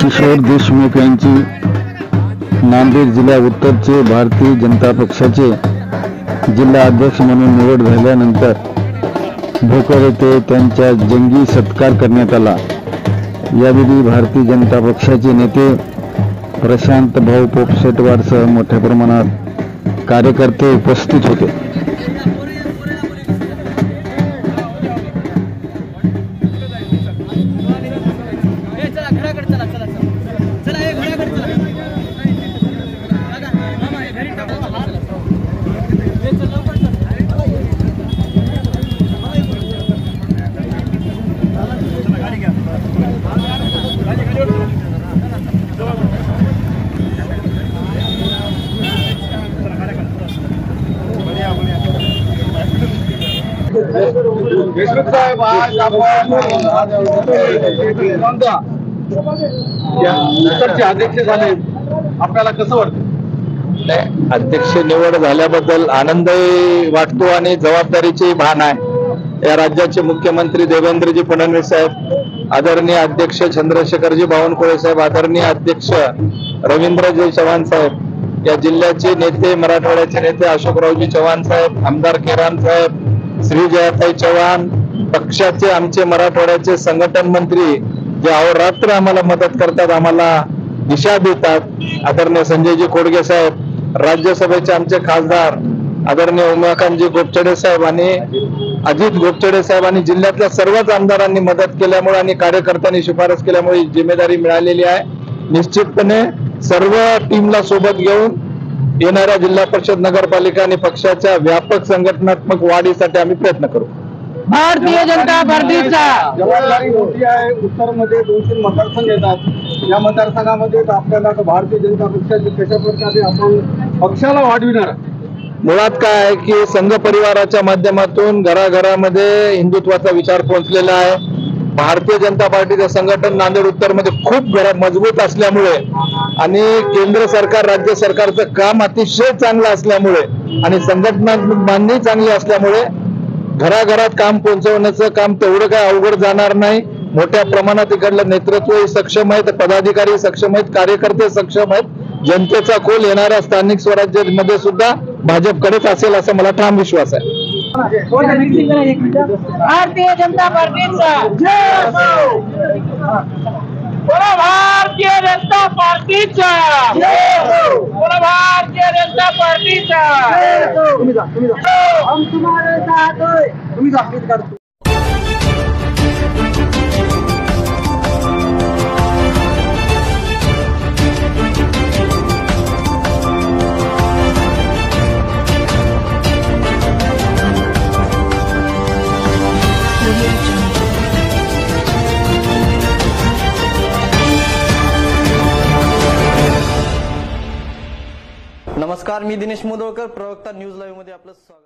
किशोर देशमुख यांची नांदेड जिल्हा उत्तरचे भारतीय जनता पक्षाचे जिल्हा अध्यक्ष म्हणून निवड झाल्यानंतर भोकर येथे त्यांचा जंगी सत्कार करण्यात आला। यावेळी भारतीय जनता पक्षाचे नेते प्रशांत भाऊ पोपसेटवारसह मोठ्या प्रमाणात कार्यकर्ते उपस्थित होते। देशमुख साहेब आज आपण अध्यक्ष झाले, आपल्याला कसं वाटतं? अध्यक्ष निवड झाल्याबद्दल आनंदही वाटतो आणि जबाबदारीची भान आहे। या राज्याचे मुख्यमंत्री देवेंद्रजी फडणवीस साहेब, आदरणीय अध्यक्ष चंद्रशेखरजी बावनकुळे साहेब, आदरणीय अध्यक्ष रवींद्रजी चव्हाण साहेब, या जिल्ह्याचे नेते मराठवाड्याचे नेते अशोकरावजी चव्हाण साहेब, आमदार केराम साहेब, श्री जयाताई चव्हाण, पक्षाचे आमचे मराठवाड्याचे संघटन मंत्री जे अहोरात्र आम्हाला मदत करतात, आम्हाला दिशा देतात, आदरणीय संजयजी खोडगे साहेब, राज्यसभेचे आमचे खासदार आदरणीय उमाकांतजी गोपचडे साहेब आणि अजित गोपचडे साहेब आणि जिल्ह्यातल्या सर्वच आमदारांनी मदत केल्यामुळे आणि कार्यकर्त्यांनी शिफारस केल्यामुळे जिम्मेदारी मिळालेली आहे। निश्चितपणे सर्व टीमला सोबत घेऊन येणाऱ्या जिल्हा परिषद, नगरपालिका आणि पक्षाच्या व्यापक संघटनात्मक वाढीसाठी आम्ही प्रयत्न करू। भारतीय जनता पार्टीचा जबाबदारी मोठी आहे। उत्तरमध्ये 200 मतदारसंघ येतात। या मतदारसंघामध्ये आपल्याला भारतीय जनता पक्षाचे कशा प्रकारे आपण पक्षाला वाढविणार? मुळात काय आहे की संघ परिवाराच्या माध्यमातून घराघरामध्ये हिंदुत्वाचा विचार पोहोचलेला आहे। भारतीय जनता पार्टीचे संघटन नांदेड उत्तर मध्ये खूप मजबूत असल्यामुळे आणि केंद्र सरकार राज्य सरकारचं काम अतिशय चांगलं असल्यामुळे आणि संघटना बांधणी चांगली असल्यामुळे घराघरात काम पोहोचवण्याचं काम तेवढं काय अवघड जाणार नाही। मोठ्या प्रमाणात इकडलं नेतृत्व सक्षम आहेत, पदाधिकारी सक्षम आहेत, कार्यकर्ते सक्षम आहेत। जनतेचा कौल येणाऱ्या स्थानिक स्वराज्यामध्ये सुद्धा भाजपकडेच असेल असं मला ठाम विश्वास आहे। भारतीय जनता पार्टीचा भारतीय जनता पार्टीचा भारतीय जनता पार्टीचा हम तुम्हारे साथ हैं। नमस्कार, मी दिनेश मुदोळकर, प्रवक्ता न्यूज लाईव्ह मध्ये आपलं स्वागत।